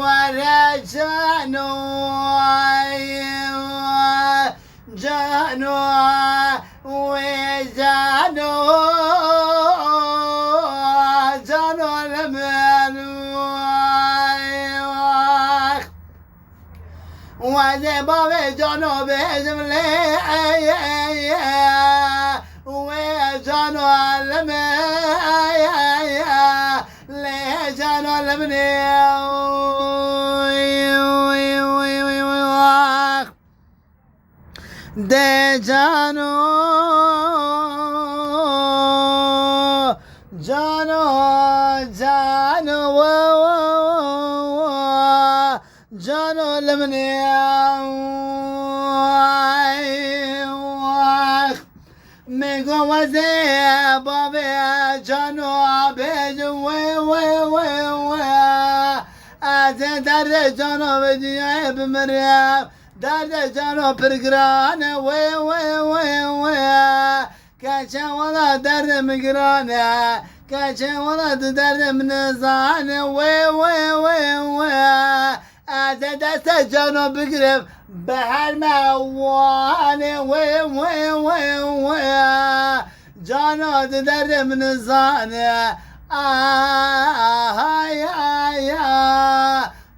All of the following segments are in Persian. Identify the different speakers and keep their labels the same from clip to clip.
Speaker 1: ولا جانو وجانو لمن وزبا جانو بجملة وجانو لمن de jano lemne me go waze babe jano beju az dar jano beju bimriya dar jano pergrane kacha wala dar migrane kacha wala dar mnzane از دست جانو بگرم به هر موانه جانو درد من زانه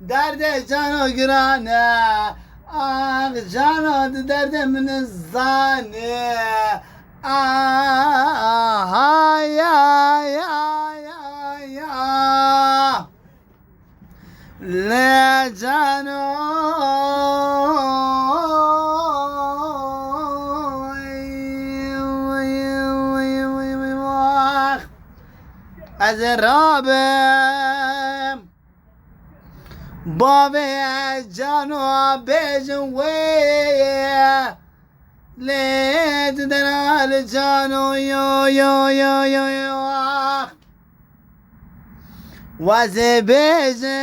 Speaker 1: درد جانو گرانه جانو درد من زانه لا جانو از رابم بابي جانو بجوي ليت دلال جانو يو وزبيزم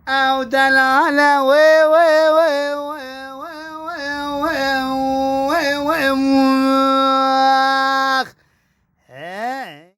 Speaker 1: او دلالة